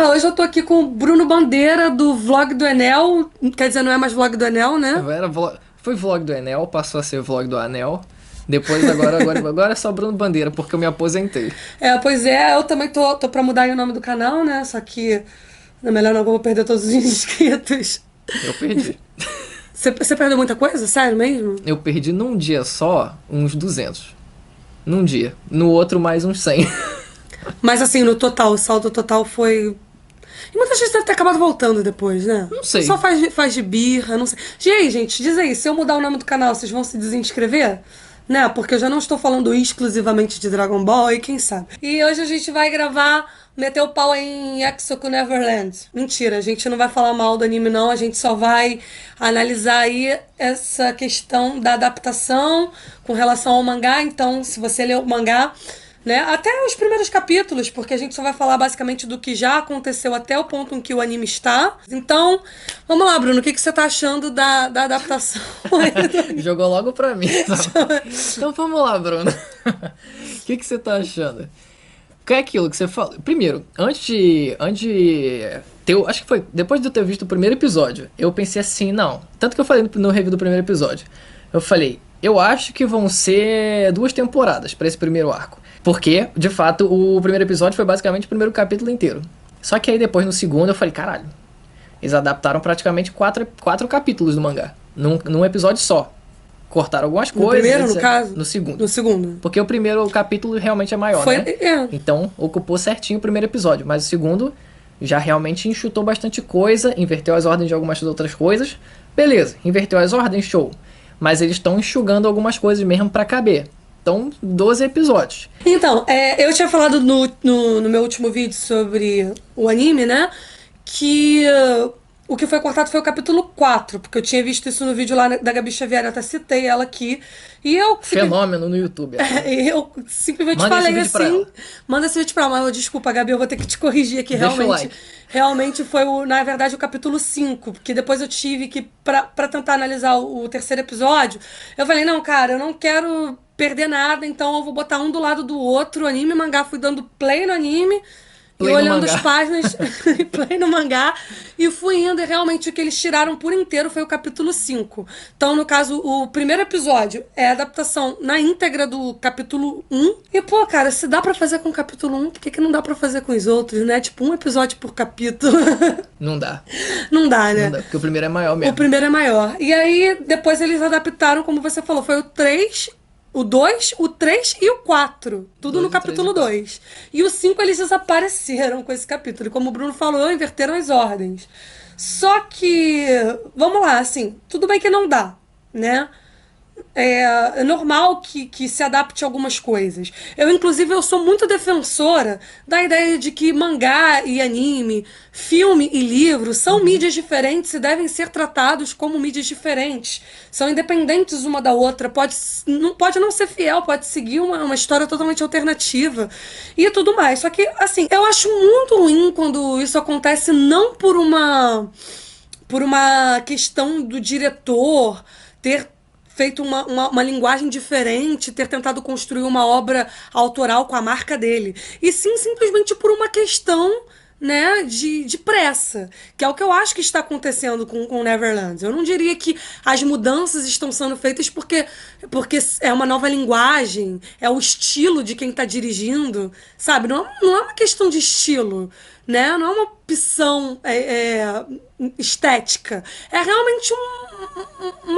Hoje eu tô aqui com o Bruno Bandeira do Vlog do Enel. Quer dizer, não é mais Vlog do Enel, né? Foi vlog do Enel, passou a ser vlog do Anel. Depois, agora é só Bruno Bandeira, porque eu me aposentei. Pois é, eu também tô pra mudar aí o nome do canal, né? Só que é melhor não, que eu vou perder todos os inscritos. Eu perdi. Você perdeu muita coisa? Sério mesmo? Eu perdi num dia só uns 200. Num dia. No outro, mais uns 100. Mas assim, no total, o saldo total foi... E muita gente deve ter acabado voltando depois, né? Não sei. Só faz de birra, não sei. Gente, diz aí, se eu mudar o nome do canal, vocês vão se desinscrever? Né? Porque eu já não estou falando exclusivamente de Dragon Ball, e quem sabe. E hoje a gente vai gravar, meter o pau em Exoku Neverland. Mentira, a gente não vai falar mal do anime não, a gente só vai analisar aí essa questão da adaptação com relação ao mangá. Então, se você ler o mangá, né, até os primeiros capítulos, porque a gente só vai falar basicamente do que já aconteceu até o ponto em que o anime está. Então, vamos lá, Bruno, o que você tá achando da adaptação? Jogou logo pra mim. Então vamos lá, Bruno. O que você tá achando? Que é aquilo que você falou? Primeiro, antes de acho que foi depois de eu ter visto o primeiro episódio, eu pensei assim, não. Tanto que eu falei no review do primeiro episódio. Eu falei, eu acho que vão ser 2 temporadas pra esse primeiro arco. Porque, de fato, o primeiro episódio foi basicamente o primeiro capítulo inteiro. Só que aí depois, no segundo, eu falei, caralho, eles adaptaram praticamente 4 capítulos do mangá. Num episódio só. Cortaram algumas coisas. No primeiro, etc. no caso? No segundo. No segundo. Porque o primeiro capítulo realmente é maior, né? Então, ocupou certinho o primeiro episódio. Mas o segundo já realmente enxutou bastante coisa, inverteu as ordens de algumas outras coisas. Beleza, inverteu as ordens, show. Mas eles estão enxugando algumas coisas mesmo pra caber. Então, 12 episódios. Então, eu tinha falado no meu último vídeo sobre o anime, né? Que o que foi cortado foi o capítulo 4, porque eu tinha visto isso no vídeo lá da Gabi Xavier, eu até citei ela aqui. E eu... Fenômeno no YouTube. Eu simplesmente falei assim... Manda esse vídeo pra ela. Mas, desculpa, Gabi, eu vou ter que te corrigir aqui. Deixa o like. Realmente foi, na verdade, o capítulo 5. Porque depois eu tive que, pra tentar analisar o terceiro episódio, eu falei, não, cara, eu não quero perder nada, então eu vou botar um do lado do outro, anime e mangá. Fui dando play no anime... E olhando as páginas, play no mangá, e fui indo, e realmente o que eles tiraram por inteiro foi o capítulo 5. Então, no caso, o primeiro episódio é a adaptação na íntegra do capítulo 1. E, pô, cara, se dá pra fazer com o capítulo 1, por que não dá pra fazer com os outros, né? Tipo, um episódio por capítulo. Não dá. Não dá, né? Não dá, porque o primeiro é maior mesmo. O primeiro é maior. E aí, depois eles adaptaram, como você falou, foi o 3... O 2, o 3 e o 4. Tudo no capítulo 2. E o 5 eles desapareceram com esse capítulo. E como o Bruno falou, inverteram as ordens. Só que, vamos lá, assim, tudo bem que não dá, né? É normal que se adapte a algumas coisas. Inclusive, eu sou muito defensora da ideia de que mangá e anime, filme e livro são mídias diferentes e devem ser tratados como mídias diferentes. São independentes uma da outra. Pode não ser fiel, pode seguir uma história totalmente alternativa e tudo mais. Só que, assim, eu acho muito ruim quando isso acontece não por uma questão do diretor ter feito uma linguagem diferente, ter tentado construir uma obra autoral com a marca dele. E sim, simplesmente por uma questão, né, de pressa, que é o que eu acho que está acontecendo com Neverland. Eu não diria que as mudanças estão sendo feitas porque é uma nova linguagem, é o estilo de quem está dirigindo, sabe? Não é uma questão de estilo, né? Não é uma opção estética. É realmente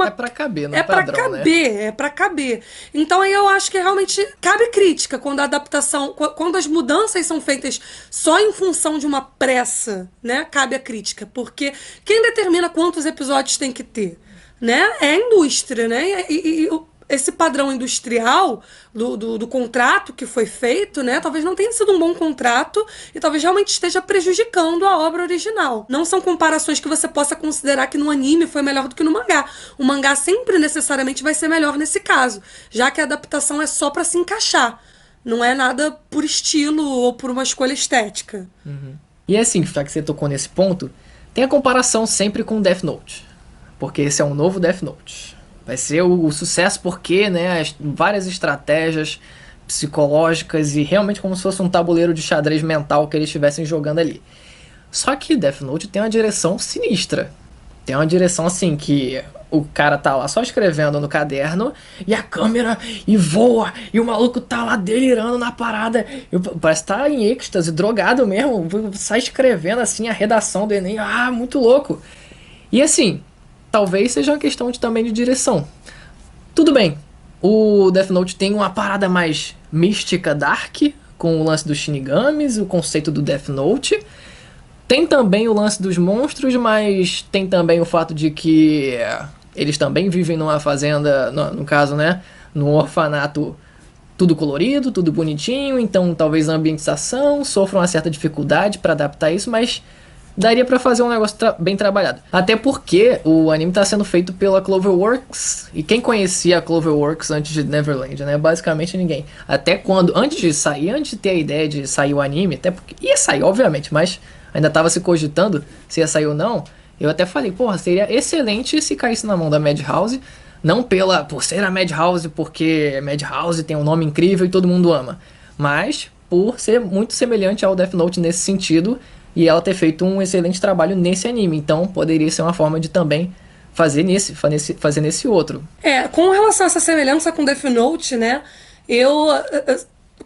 É pra caber, não é padrão, né? É pra caber. Então aí eu acho que realmente cabe crítica quando a adaptação, quando as mudanças são feitas só em função de uma pressa, né? Cabe a crítica, porque quem determina quantos episódios tem que ter, né? É a indústria, né? E esse padrão industrial do contrato que foi feito, né, talvez não tenha sido um bom contrato e talvez realmente esteja prejudicando a obra original. Não são comparações que você possa considerar que no anime foi melhor do que no mangá. O mangá sempre necessariamente vai ser melhor nesse caso, já que a adaptação é só para se encaixar. Não é nada por estilo ou por uma escolha estética. Uhum. E assim, já que você tocou nesse ponto, tem a comparação sempre com Death Note. Porque esse é um novo Death Note. Vai ser o sucesso porque, né, várias estratégias psicológicas e realmente como se fosse um tabuleiro de xadrez mental que eles estivessem jogando ali. Só que Death Note tem uma direção sinistra. Tem uma direção assim que o cara tá lá só escrevendo no caderno e a câmera e voa e o maluco tá lá delirando na parada. Parece que tá em êxtase, drogado mesmo. Sai escrevendo assim a redação do Enem. Ah, muito louco. E assim, talvez seja uma questão também de direção. Tudo bem, o Death Note tem uma parada mais mística, dark, com o lance dos Shinigamis, o conceito do Death Note. Tem também o lance dos monstros, mas tem também o fato de que eles também vivem numa fazenda, no caso, né, num orfanato, tudo colorido, tudo bonitinho, então talvez a ambientação sofra uma certa dificuldade para adaptar isso, mas daria pra fazer um negócio bem trabalhado. Até porque o anime tá sendo feito pela Cloverworks. E quem conhecia a Cloverworks antes de Neverland, né? Basicamente ninguém. Até quando, antes de ter a ideia de sair o anime, até porque ia sair, obviamente, mas ainda tava se cogitando se ia sair ou não. Eu até falei, porra, seria excelente se caísse na mão da Madhouse. Não por ser a Madhouse, porque Madhouse tem um nome incrível e todo mundo ama. Mas por ser muito semelhante ao Death Note nesse sentido. E ela ter feito um excelente trabalho nesse anime. Então, poderia ser uma forma de também fazer nesse outro. Com relação a essa semelhança com Death Note, né?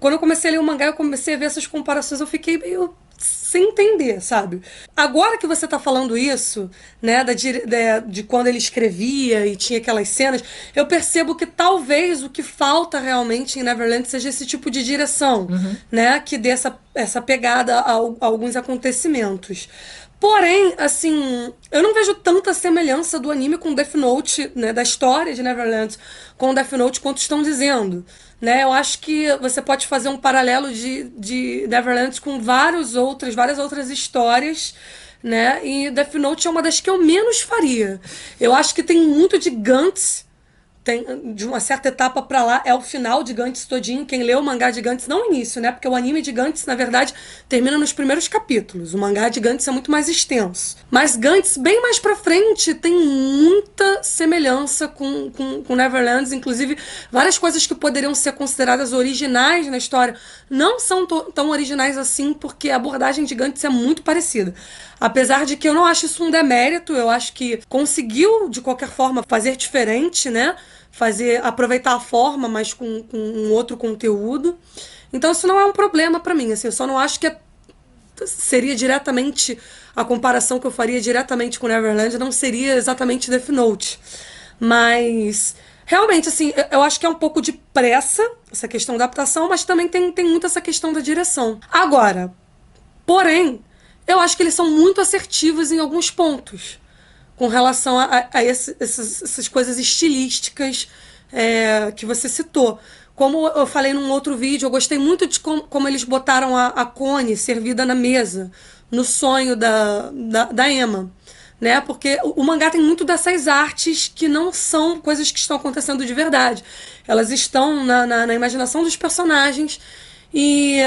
Quando eu comecei a ler o mangá, eu comecei a ver essas comparações, eu fiquei meio sem entender, sabe? Agora que você tá falando isso, né, de quando ele escrevia e tinha aquelas cenas, eu percebo que talvez o que falta realmente em Neverland seja esse tipo de direção, né, que dê essa pegada a alguns acontecimentos. Porém, assim, eu não vejo tanta semelhança do anime com Death Note, né, da história de Neverland com Death Note quanto estão dizendo. Né, eu acho que você pode fazer um paralelo de Neverland com várias outras histórias, né? E Death Note é uma das que eu menos faria. Eu acho que tem muito de Gantz. De uma certa etapa pra lá, é o final de Gantz todinho. Quem lê o mangá de Gantz, não o início, né? Porque o anime de Gantz, na verdade, termina nos primeiros capítulos. O mangá de Gantz é muito mais extenso. Mas Gantz, bem mais pra frente, tem muita semelhança com Neverland. Inclusive, várias coisas que poderiam ser consideradas originais na história não são tão originais assim, porque a abordagem de Gantz é muito parecida. Apesar de que eu não acho isso um demérito, eu acho que conseguiu, de qualquer forma, fazer diferente, né? Aproveitar a forma, mas com um outro conteúdo. Então isso não é um problema pra mim, assim, eu só não acho que seria diretamente a comparação que eu faria diretamente com Neverland, não seria exatamente Death Note. Mas realmente, assim, eu acho que é um pouco de pressa essa questão da adaptação, mas também tem muito essa questão da direção. Agora, porém, eu acho que eles são muito assertivos em alguns pontos com relação a essas coisas estilísticas que você citou. Como eu falei num outro vídeo, eu gostei muito de como eles botaram a Connie servida na mesa, no sonho da Emma. Né? Porque o mangá tem muito dessas artes que não são coisas que estão acontecendo de verdade. Elas estão na imaginação dos personagens e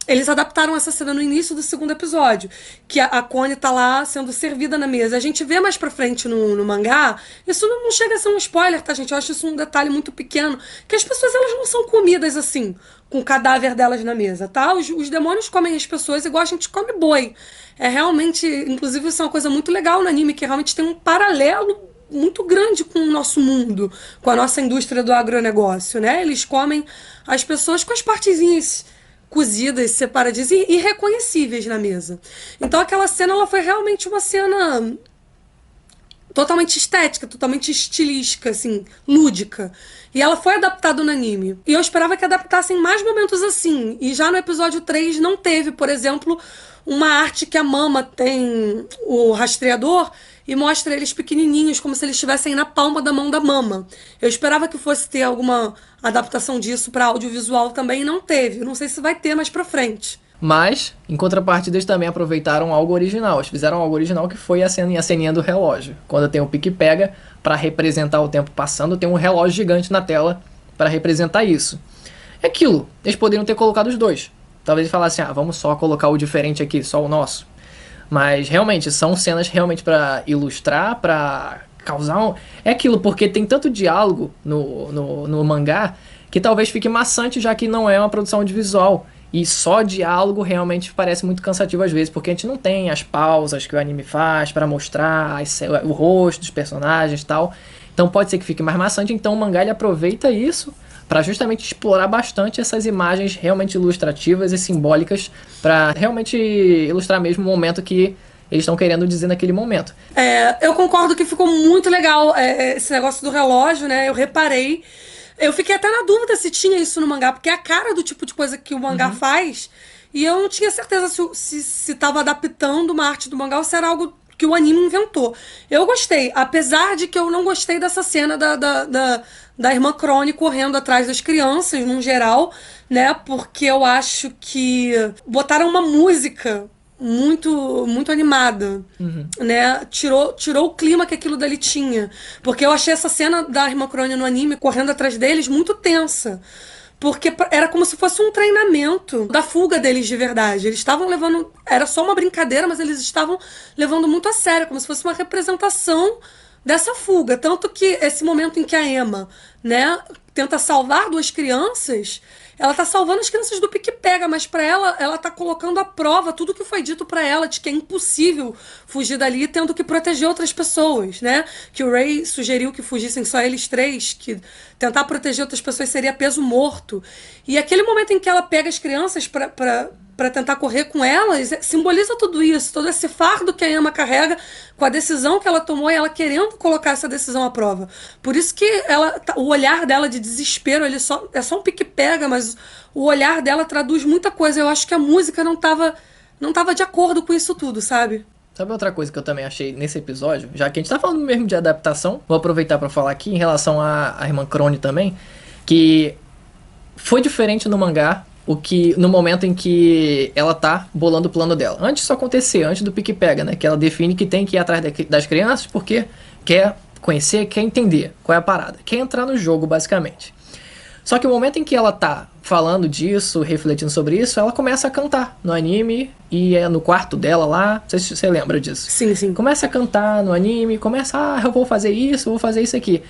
eles adaptaram essa cena no início do segundo episódio, que a Connie tá lá sendo servida na mesa. A gente vê mais pra frente no mangá, isso não chega a ser um spoiler, tá, gente? Eu acho isso um detalhe muito pequeno, que as pessoas, elas não são comidas assim, com o cadáver delas na mesa, tá? Os demônios comem as pessoas igual a gente come boi. É realmente, inclusive, isso é uma coisa muito legal no anime, que realmente tem um paralelo muito grande com o nosso mundo, com a nossa indústria do agronegócio, né? Eles comem as pessoas com as partezinhas cozidas, separadinhas e irreconhecíveis na mesa. Então aquela cena, ela foi realmente uma cena totalmente estética, totalmente estilística, assim, lúdica. E ela foi adaptada no anime. E eu esperava que adaptassem mais momentos assim. E já no episódio 3 não teve, por exemplo, uma arte que a Mama tem o rastreador e mostra eles pequenininhos, como se eles estivessem na palma da mão da Mama. Eu esperava que fosse ter alguma adaptação disso para audiovisual também, e não teve. Eu não sei se vai ter mais pra frente. Mas, em contrapartida, eles também aproveitaram algo original. Eles fizeram algo original que foi a ceninha do relógio. Quando tem o pique-pega, para representar o tempo passando, tem um relógio gigante na tela para representar isso. É aquilo. Eles poderiam ter colocado os dois. Talvez eles falassem, vamos só colocar o diferente aqui, só o nosso. Mas, realmente, são cenas realmente para ilustrar, para causar um... É aquilo, porque tem tanto diálogo no mangá que talvez fique maçante, já que não é uma produção audiovisual. E só diálogo realmente parece muito cansativo às vezes, porque a gente não tem as pausas que o anime faz pra mostrar o rosto dos personagens e tal. Então pode ser que fique mais maçante. Então o mangá ele aproveita isso pra justamente explorar bastante essas imagens realmente ilustrativas e simbólicas pra realmente ilustrar mesmo o momento que eles estão querendo dizer naquele momento. Eu concordo que ficou muito legal esse negócio do relógio, né? Eu reparei. Eu fiquei até na dúvida se tinha isso no mangá, porque é a cara do tipo de coisa que o mangá faz. E eu não tinha certeza se tava adaptando uma arte do mangá ou se era algo que o anime inventou. Eu gostei, apesar de que eu não gostei dessa cena da irmã Crone correndo atrás das crianças, no geral, né? Porque eu acho que botaram uma música muito animada, né? Tirou o clima que aquilo dali tinha. Porque eu achei essa cena da irmã Crone no anime correndo atrás deles muito tensa. Porque era como se fosse um treinamento da fuga deles de verdade. Eles estavam levando. Era só uma brincadeira, mas eles estavam levando muito a sério, como se fosse uma representação dessa fuga. Tanto que esse momento em que a Emma, né, tenta salvar duas crianças, ela tá salvando as crianças do pique-pega, mas pra ela tá colocando à prova tudo que foi dito pra ela, de que é impossível fugir dali tendo que proteger outras pessoas, né? Que o Ray sugeriu que fugissem só eles três, que tentar proteger outras pessoas seria peso morto. E aquele momento em que ela pega as crianças pra tentar correr com elas, simboliza tudo isso, todo esse fardo que a Emma carrega com a decisão que ela tomou e ela querendo colocar essa decisão à prova. Por isso que o olhar dela de desespero, é só um pique-pega, mas o olhar dela traduz muita coisa. Eu acho que a música não tava de acordo com isso tudo, sabe? Sabe outra coisa que eu também achei nesse episódio? Já que a gente tá falando mesmo de adaptação, vou aproveitar pra falar aqui em relação à irmã Crone também, que foi diferente no mangá, no momento em que ela tá bolando o plano dela. Antes disso acontecer, antes do pique-pega, né? Que ela define que tem que ir atrás das crianças porque quer conhecer, quer entender qual é a parada. Quer entrar no jogo, basicamente. Só que o momento em que ela tá falando disso, refletindo sobre isso, ela começa a cantar no anime e é no quarto dela lá. Não sei se você lembra disso. Sim, sim. Começa a cantar no anime, eu vou fazer isso aqui.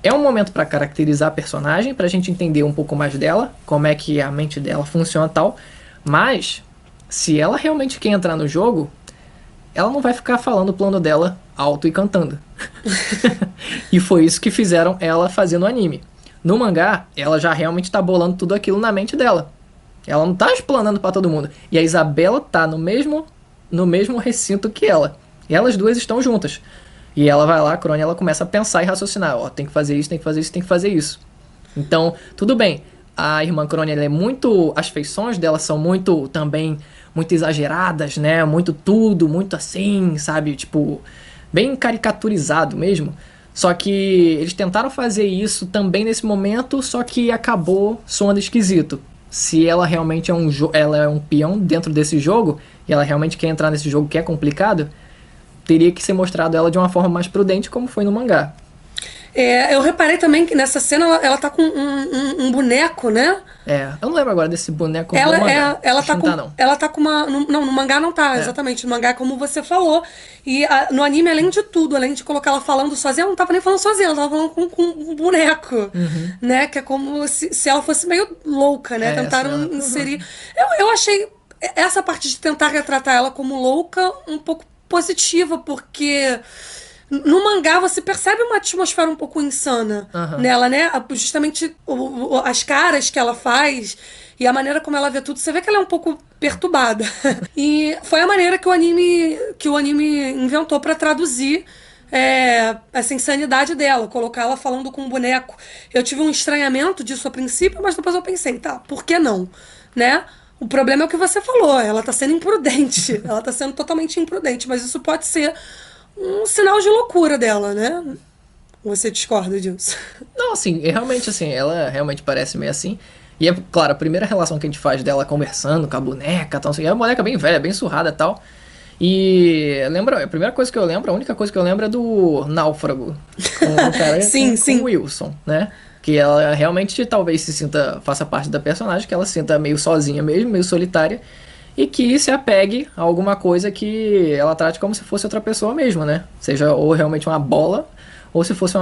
É um momento pra caracterizar a personagem, pra gente entender um pouco mais dela, como é que a mente dela funciona e tal. Mas, se ela realmente quer entrar no jogo, ela não vai ficar falando o plano dela alto e cantando. E foi isso que fizeram ela fazer no anime. No mangá, ela já realmente tá bolando tudo aquilo na mente dela. Ela não tá explanando pra todo mundo. E a Isabela tá no mesmo recinto que ela. E elas duas estão juntas. E ela vai lá, a Crone, ela começa a pensar e raciocinar. Ó, tem que fazer isso, tem que fazer isso, tem que fazer isso. Então, tudo bem. A irmã Crone, ela é muito... As feições dela são muito exageradas, né? Muito tudo, muito assim, sabe? Tipo, bem caricaturizado mesmo. Só que eles tentaram fazer isso também nesse momento, só que acabou soando esquisito. Se ela realmente ela é um peão dentro desse jogo, e ela realmente quer entrar nesse jogo que é complicado, teria que ser mostrado ela de uma forma mais prudente, como foi no mangá. Eu reparei também que nessa cena ela tá com um boneco, né? Eu não lembro agora desse boneco ela, do mangá. ela tá com uma... Não, no mangá não tá, exatamente. No mangá é como você falou. E no anime, além de tudo, além de colocar ela falando sozinha, ela não tava nem falando sozinha, ela tava falando com um boneco, né? Que é como se ela fosse meio louca, né? Tentaram inserir... Eu achei essa parte de tentar retratar ela como louca um pouco positiva, porque... No mangá você percebe uma atmosfera um pouco insana nela, né? Justamente as caras que ela faz e a maneira como ela vê tudo, você vê que ela é um pouco perturbada. E foi a maneira que o anime inventou pra traduzir essa insanidade dela, colocar ela falando com um boneco. Eu tive um estranhamento disso a princípio, mas depois eu pensei, tá, por que não? Né? O problema é o que você falou, ela tá sendo imprudente, ela tá sendo totalmente imprudente, mas isso pode ser um sinal de loucura dela, né? Você discorda disso? Não, assim, realmente, assim, ela realmente parece meio assim. E é, claro, a primeira relação que a gente faz dela conversando com a boneca e tal, assim, é uma boneca bem velha, bem surrada e tal. E lembra, a primeira coisa que eu lembro, a única coisa que eu lembro é do Náufrago. Com o cara sim, com o Wilson, né? Que ela realmente talvez faça parte da personagem, que ela se sinta meio sozinha mesmo, meio solitária. E que se apegue a alguma coisa que ela trate como se fosse outra pessoa mesmo, né? Seja ou realmente uma bola, ou se fosse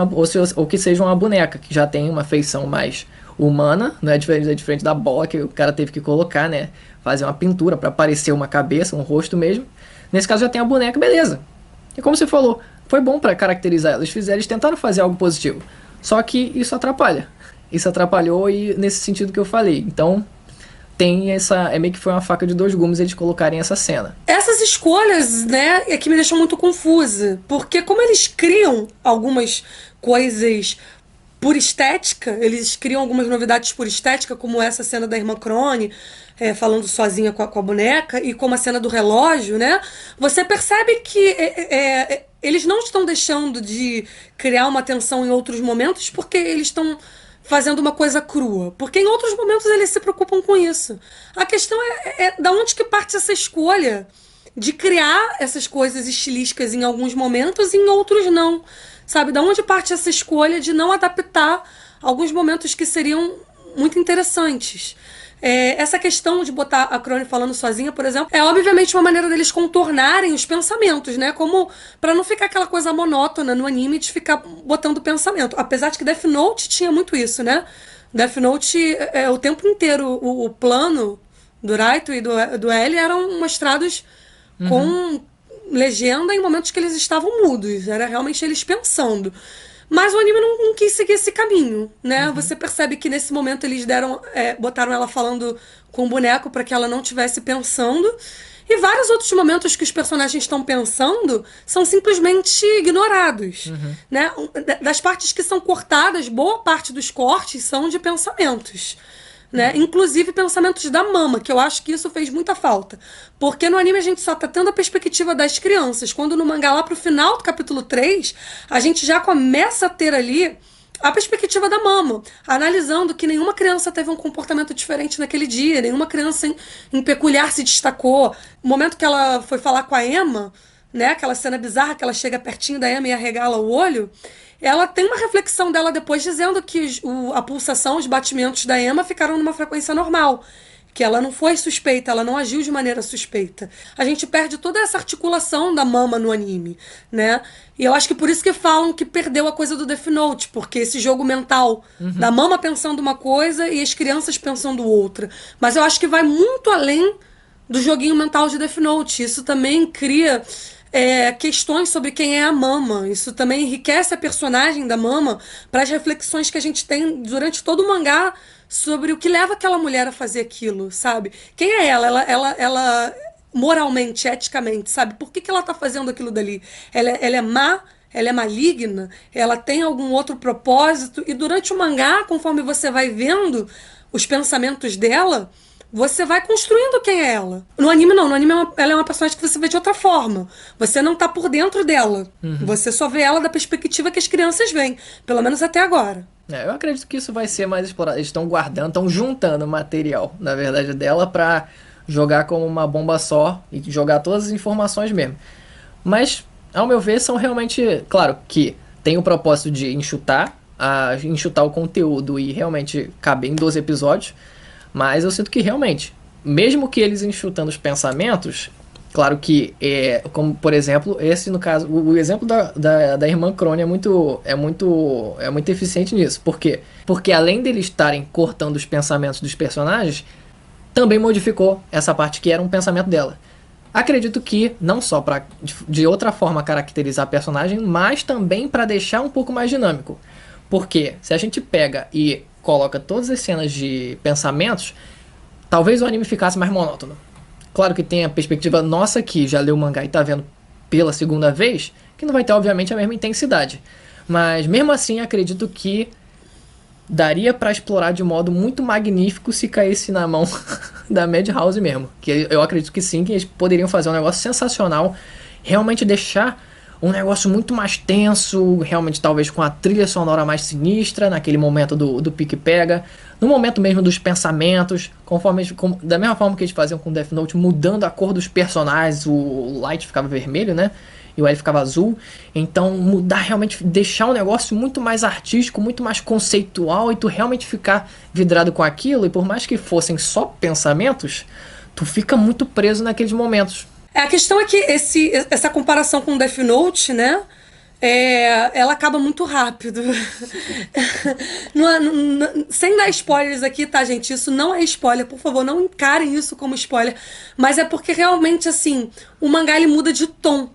ou que seja uma boneca, que já tem uma feição mais humana, não é diferente da bola que o cara teve que colocar, né? Fazer uma pintura pra parecer uma cabeça, um rosto mesmo. Nesse caso já tem a boneca, beleza. E como você falou, foi bom pra caracterizar ela. Eles tentaram fazer algo positivo. Só que isso atrapalha. Isso atrapalhou e nesse sentido que eu falei. Então, tem essa... É meio que foi uma faca de dois gumes eles colocarem essa cena. Essas escolhas, né, é que me deixam muito confusa. Porque como eles criam algumas coisas por estética, eles criam algumas novidades por estética, como essa cena da irmã Crone, falando sozinha com a boneca, e como a cena do relógio, né? Você percebe que eles não estão deixando de criar uma tensão em outros momentos porque eles estão fazendo uma coisa crua. Porque em outros momentos eles se preocupam com isso. A questão é da onde que parte essa escolha de criar essas coisas estilísticas em alguns momentos e em outros não. Sabe, da onde parte essa escolha de não adaptar alguns momentos que seriam muito interessantes. Essa questão de botar a Crone falando sozinha, por exemplo, é obviamente uma maneira deles contornarem os pensamentos, né? Como pra não ficar aquela coisa monótona no anime de ficar botando pensamento. Apesar de que Death Note tinha muito isso, né? Death Note, o tempo inteiro, o plano do Raito e do L eram mostrados com legenda em momentos que eles estavam mudos. Era realmente eles pensando. Mas o anime não quis seguir esse caminho, né? Você percebe que nesse momento eles botaram ela falando com o boneco para que ela não estivesse pensando. E vários outros momentos que os personagens estão pensando são simplesmente ignorados, né? Das partes que são cortadas, boa parte dos cortes são de pensamentos. Né? Inclusive pensamentos da mama, que eu acho que isso fez muita falta. Porque no anime a gente só tá tendo a perspectiva das crianças, quando no mangá lá pro final do capítulo 3, a gente já começa a ter ali a perspectiva da mama, analisando que nenhuma criança teve um comportamento diferente naquele dia, nenhuma criança em peculiar se destacou. O momento que ela foi falar com a Emma, né, aquela cena bizarra que ela chega pertinho da Emma e arregala o olho, ela tem uma reflexão dela depois dizendo que a pulsação, os batimentos da Emma ficaram numa frequência normal. Que ela não foi suspeita, ela não agiu de maneira suspeita. A gente perde toda essa articulação da mama no anime, né? E eu acho que por isso que falam que perdeu a coisa do Death Note, porque esse jogo mental da mama pensando uma coisa e as crianças pensando outra. Mas eu acho que vai muito além do joguinho mental de Death Note. Isso também cria questões sobre quem é a Mama. Isso também enriquece a personagem da Mama para as reflexões que a gente tem durante todo o mangá sobre o que leva aquela mulher a fazer aquilo, sabe? Quem é ela? Ela moralmente, eticamente, sabe? Por que ela tá fazendo aquilo dali? Ela é má? Ela é maligna? Ela tem algum outro propósito? E durante o mangá, conforme você vai vendo os pensamentos dela, você vai construindo quem é ela. No anime não, no anime ela é uma personagem que você vê de outra forma. Você não tá por dentro dela. Você só vê ela da perspectiva que as crianças veem. Pelo menos até agora. Eu acredito que isso vai ser mais explorado. Eles estão guardando, estão juntando material, na verdade, dela pra jogar como uma bomba só e jogar todas as informações mesmo. Mas, ao meu ver, são realmente... Claro que tem o propósito de enxutar o conteúdo e realmente caber em 12 episódios. Mas eu sinto que realmente, mesmo que eles enxutando os pensamentos, claro que, como por exemplo, esse no caso, o exemplo da irmã Crone é muito eficiente nisso. Por quê? Porque além deles estarem cortando os pensamentos dos personagens, também modificou essa parte que era um pensamento dela. Acredito que não só para de outra forma caracterizar a personagem, mas também para deixar um pouco mais dinâmico. Porque se a gente pega e coloca todas as cenas de pensamentos, talvez o anime ficasse mais monótono. Claro que tem a perspectiva nossa que já leu o mangá e tá vendo pela segunda vez, que não vai ter obviamente a mesma intensidade. Mas mesmo assim acredito que daria pra explorar de modo muito magnífico se caísse na mão da Madhouse mesmo. Que eu acredito que sim, que eles poderiam fazer um negócio sensacional, realmente deixar um negócio muito mais tenso, realmente talvez com a trilha sonora mais sinistra, naquele momento do pique-pega, no momento mesmo dos pensamentos, da mesma forma que eles faziam com Death Note, mudando a cor dos personagens, o Light ficava vermelho, né? E o L ficava azul. Então mudar realmente, deixar o negócio muito mais artístico, muito mais conceitual, e tu realmente ficar vidrado com aquilo, e por mais que fossem só pensamentos, tu fica muito preso naqueles momentos. A questão é que essa comparação com Death Note, né? ela acaba muito rápido. Sem dar spoilers aqui, tá, gente? Isso não é spoiler. Por favor, não encarem isso como spoiler. Mas é porque realmente, assim, o mangá ele muda de tom.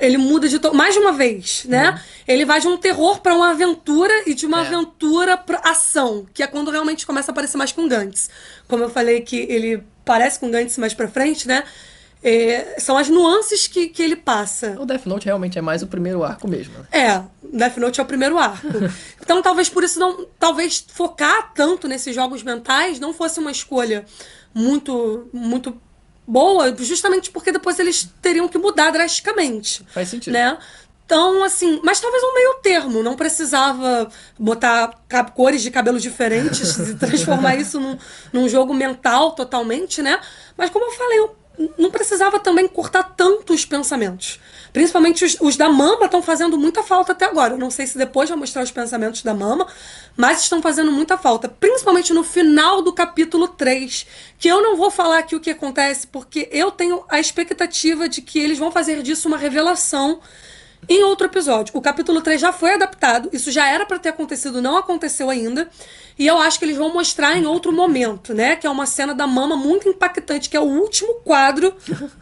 Ele muda de tom mais de uma vez, né? Ele vai de um terror pra uma aventura e de uma aventura pra ação, que é quando realmente começa a aparecer mais com Gantz. Como eu falei que ele parece com Gantz mais pra frente, né? São as nuances que ele passa. O Death Note realmente é mais o primeiro arco mesmo. Death Note é o primeiro arco. Então talvez por isso talvez focar tanto nesses jogos mentais não fosse uma escolha muito, muito boa, justamente porque depois eles teriam que mudar drasticamente. Faz sentido. Né? Então, assim, mas talvez um meio termo, não precisava botar cores de cabelo diferentes e transformar isso num jogo mental totalmente, né? Mas como eu falei, não precisava também cortar tanto os pensamentos. Principalmente os da Mama estão fazendo muita falta até agora. Eu não sei se depois vai mostrar os pensamentos da Mama, mas estão fazendo muita falta. Principalmente no final do capítulo 3, que eu não vou falar aqui o que acontece, porque eu tenho a expectativa de que eles vão fazer disso uma revelação em outro episódio. O capítulo 3 já foi adaptado, isso já era pra ter acontecido, não aconteceu ainda. E eu acho que eles vão mostrar em outro momento, né? Que é uma cena da Mama muito impactante, que é o último quadro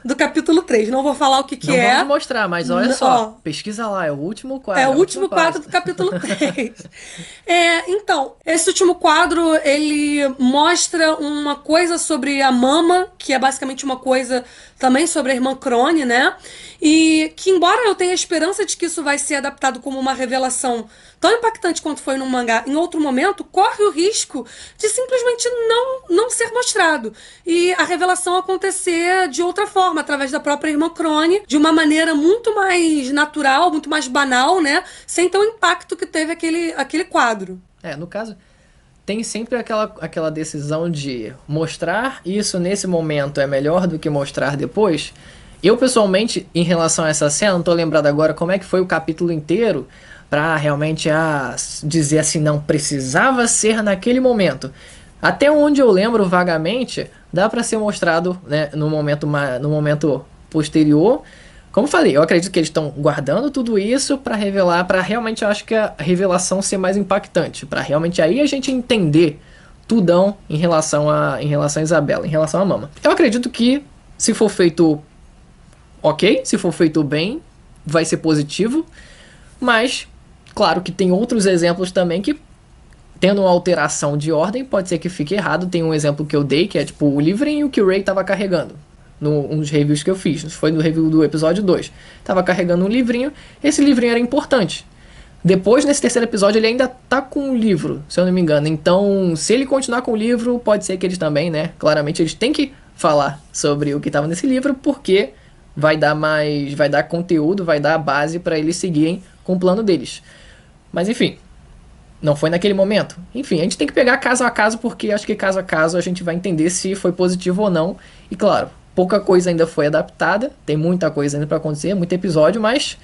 do capítulo 3. Não vou falar o que não é. Não vamos mostrar, mas olha só, pesquisa lá, é o último quadro. É o último quadro do capítulo 3. Então, esse último quadro, ele mostra uma coisa sobre a Mama, que é basicamente uma coisa também sobre a irmã Crone, né? E que, embora eu tenha esperança de que isso vai ser adaptado como uma revelação tão impactante quanto foi no mangá, em outro momento, corre o risco de simplesmente não ser mostrado. E a revelação acontecer de outra forma, através da própria irmã Crone, de uma maneira muito mais natural, muito mais banal, né? Sem tão impacto que teve aquele quadro. No caso, tem sempre aquela decisão de mostrar isso nesse momento é melhor do que mostrar depois. Eu, pessoalmente, em relação a essa cena, não tô lembrado agora como é que foi o capítulo inteiro, pra realmente dizer assim, não precisava ser naquele momento. Até onde eu lembro vagamente, dá pra ser mostrado, né, no momento posterior. Como eu falei, eu acredito que eles estão guardando tudo isso pra revelar, pra realmente, eu acho que a revelação ser mais impactante, pra realmente aí a gente entender tudão em relação a Isabela, em relação a Mama. Eu acredito que, se for feito ok, se for feito bem, vai ser positivo, mas claro que tem outros exemplos também que, tendo uma alteração de ordem, pode ser que fique errado. Tem um exemplo que eu dei, que é tipo o livrinho que o Ray tava carregando, nos reviews que eu fiz, foi no review do episódio 2, tava carregando um livrinho, esse livrinho era importante. Depois, nesse terceiro episódio, ele ainda tá com o livro, se eu não me engano. Então, se ele continuar com o livro, pode ser que eles também, né, claramente eles têm que falar sobre o que tava nesse livro, porque vai dar conteúdo, vai dar base para eles seguirem com o plano deles. Mas enfim, não foi naquele momento. Enfim, a gente tem que pegar caso a caso, porque acho que caso a caso a gente vai entender se foi positivo ou não. E claro, pouca coisa ainda foi adaptada, tem muita coisa ainda para acontecer, muito episódio, mas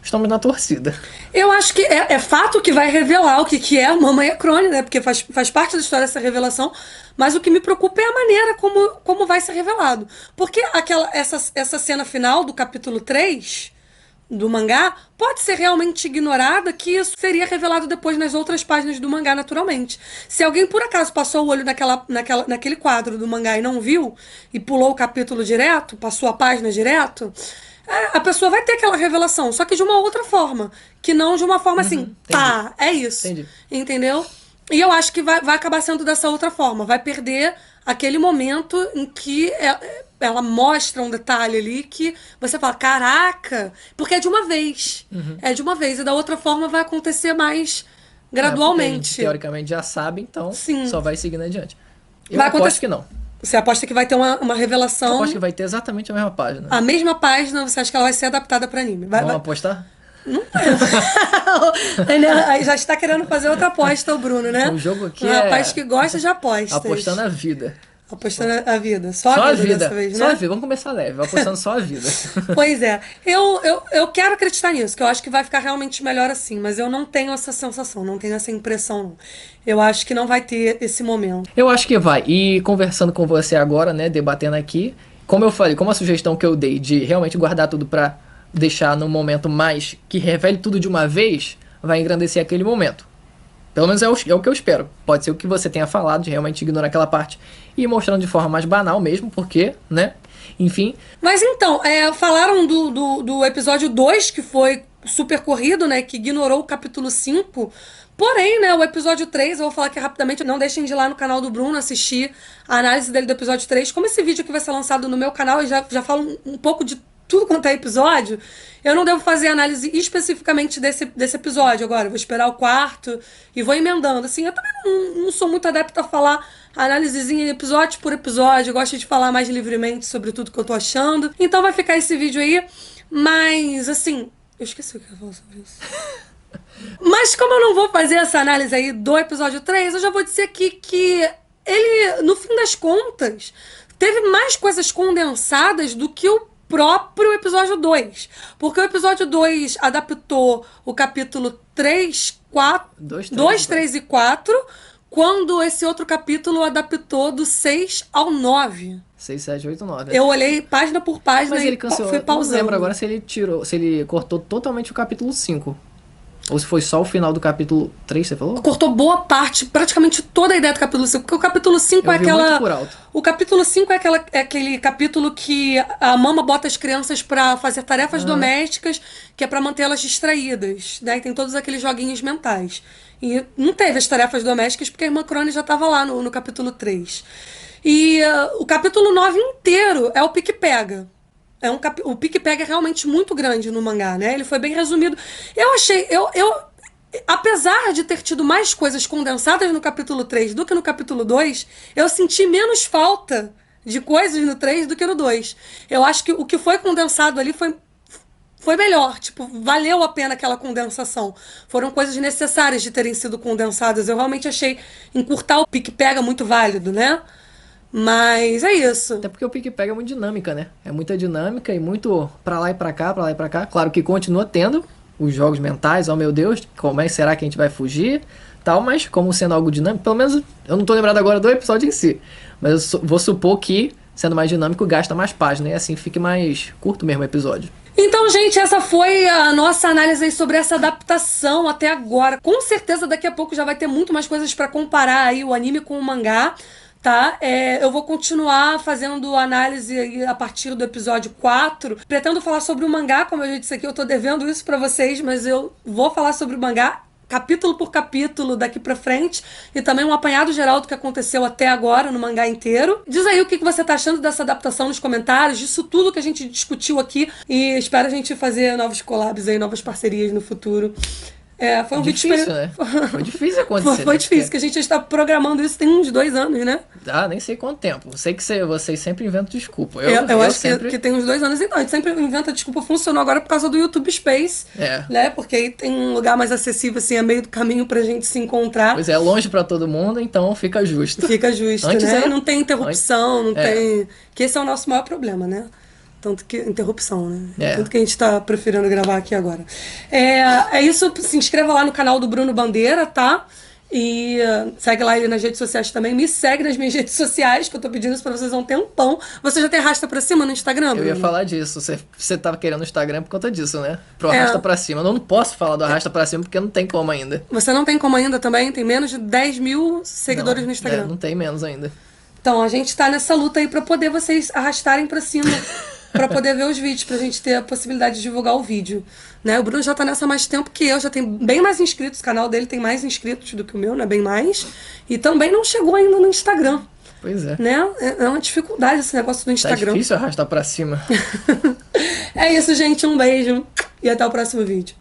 estamos na torcida. Eu acho que é fato que vai revelar o que é a Mamãe Crone, né? Porque faz parte da história essa revelação. Mas o que me preocupa é a maneira como vai ser revelado. Porque essa cena final do capítulo 3 do mangá pode ser realmente ignorada, que isso seria revelado depois nas outras páginas do mangá, naturalmente. Se alguém por acaso passou o olho naquele quadro do mangá e não viu, e pulou o capítulo direto, passou a página direto, a pessoa vai ter aquela revelação, só que de uma outra forma. Que não de uma forma assim, entendi. Pá, é isso. Entendi. Entendeu? E eu acho que vai acabar sendo dessa outra forma. Vai perder aquele momento em que ela mostra um detalhe ali que você fala, caraca, porque é de uma vez. É de uma vez. E da outra forma vai acontecer mais gradualmente. Teoricamente já sabe, então Sim. Só vai seguindo adiante. Eu vai aposto que não. Você aposta que vai ter uma revelação? Eu acho que vai ter exatamente a mesma página. A mesma página, você acha que ela vai ser adaptada para anime? Vamos apostar? Não. Já está querendo fazer outra aposta, o Bruno, né? O jogo aqui rapaz que gosta de apostas. Apostando a vida. Apostando a vida. Só a vida dessa vez, né? Só a vida. Vamos começar leve. Apostando só a vida. Pois é. Eu quero acreditar nisso, que eu acho que vai ficar realmente melhor assim. Mas eu não tenho essa sensação, não tenho essa impressão, não. Eu acho que não vai ter esse momento. Eu acho que vai. E conversando com você agora, né, debatendo aqui, como eu falei, como a sugestão que eu dei de realmente guardar tudo pra deixar num momento mais que revele tudo de uma vez, vai engrandecer aquele momento. Pelo menos é o que eu espero. Pode ser o que você tenha falado, de realmente ignorar aquela parte e ir mostrando de forma mais banal mesmo, porque, né? Enfim. Mas então, falaram do episódio 2, que foi super corrido, né? Que ignorou o capítulo 5. Porém, né, o episódio 3, eu vou falar aqui rapidamente, não deixem de ir lá no canal do Bruno assistir a análise dele do episódio 3. Como esse vídeo aqui vai ser lançado no meu canal, e já falo um pouco de tudo quanto é episódio, eu não devo fazer análise especificamente desse episódio agora. Eu vou esperar o quarto e vou emendando. Assim, eu também não sou muito adepta a falar análisezinha episódio por episódio. Eu gosto de falar mais livremente sobre tudo que eu tô achando. Então vai ficar esse vídeo aí. Mas, assim, eu esqueci o que eu ia falar sobre isso. Mas como eu não vou fazer essa análise aí do episódio 3, eu já vou dizer aqui que ele, no fim das contas, teve mais coisas condensadas do que o próprio episódio 2. Porque o episódio 2 adaptou o capítulo 3, 4, 2, 3 e 4, quando esse outro capítulo adaptou do 6 ao 9. 6, 7, 8, 9. Eu olhei página por página. Mas e ele cancelou. fui pausando. Não lembro agora se ele cortou totalmente o capítulo 5. Ou se foi só o final do capítulo 3, você falou? Cortou boa parte, praticamente toda a ideia do capítulo 5. Porque o capítulo 5 é aquela. Muito por alto. O capítulo 5 é aquele capítulo que a mama bota as crianças pra fazer tarefas domésticas, que é pra mantê-las distraídas, né? E tem todos aqueles joguinhos mentais. E não teve as tarefas domésticas porque a irmã Crone já tava lá no capítulo 3. E o capítulo 9 inteiro é o pique-pega. O pique-pega é realmente muito grande no mangá, né? Ele foi bem resumido. Eu achei... Apesar de ter tido mais coisas condensadas no capítulo 3 do que no capítulo 2, eu senti menos falta de coisas no 3 do que no 2. Eu acho que o que foi condensado ali foi melhor. Tipo, valeu a pena aquela condensação. Foram coisas necessárias de terem sido condensadas. Eu realmente achei encurtar o pique-pega muito válido, né? Mas é isso. Até porque o pique-pega é muito dinâmica, né? É muita dinâmica e muito pra lá e pra cá, pra lá e pra cá. Claro que continua tendo os jogos mentais, oh meu Deus, como é que será que a gente vai fugir? Tal, mas como sendo algo dinâmico, pelo menos eu não tô lembrado agora do episódio em si. Mas eu vou supor que, sendo mais dinâmico, gasta mais páginas e assim fique mais curto mesmo o episódio. Então, gente, essa foi a nossa análise aí sobre essa adaptação até agora. Com certeza daqui a pouco já vai ter muito mais coisas pra comparar aí o anime com o mangá. Tá? Eu vou continuar fazendo análise a partir do episódio 4. Pretendo falar sobre o mangá, como eu já disse aqui, eu tô devendo isso pra vocês, mas eu vou falar sobre o mangá capítulo por capítulo daqui pra frente, e também um apanhado geral do que aconteceu até agora no mangá inteiro. Diz aí o que você tá achando dessa adaptação nos comentários, disso tudo que a gente discutiu aqui, e espero a gente fazer novos collabs aí, novas parcerias no futuro. Foi um difícil, vídeo né? Foi difícil acontecer. Foi difícil, que a gente já está programando isso tem uns 2 anos, né? Ah, nem sei quanto tempo. Sei que vocês sempre inventam desculpa. Eu acho sempre... que tem uns 2 anos. Então, a gente sempre inventa desculpa. Funcionou agora por causa do YouTube Space. Né? Porque aí tem um lugar mais acessível, assim, a meio do caminho pra gente se encontrar. Pois é, longe pra todo mundo, então fica justo. Fica justo, Antes né? Não tem interrupção, não tem... Que esse é o nosso maior problema, né? Tanto que... Interrupção, né? Tanto que a gente tá preferindo gravar aqui agora. É isso. Se inscreva lá no canal do Bruno Bandeira, tá? E segue lá ele nas redes sociais também. Me segue nas minhas redes sociais, que eu tô pedindo isso pra vocês há um tempão. Você já tem arrasta pra cima no Instagram, Bruno? Eu ia falar disso. Você tava querendo o Instagram por conta disso, né? Pro arrasta pra cima. Eu não posso falar do arrasta pra cima porque não tem como ainda. Você não tem como ainda também? Tem menos de 10 mil seguidores no Instagram. Não tem menos ainda. Então, a gente tá nessa luta aí pra poder vocês arrastarem pra cima. Pra poder ver os vídeos, pra gente ter a possibilidade de divulgar o vídeo, né? O Bruno já tá nessa há mais tempo que eu, já tem bem mais inscritos, o canal dele tem mais inscritos do que o meu, né? Bem mais. E também não chegou ainda no Instagram. Pois é. Né? É uma dificuldade esse negócio do Instagram. Tá difícil arrastar pra cima. É isso, gente. Um beijo e até o próximo vídeo.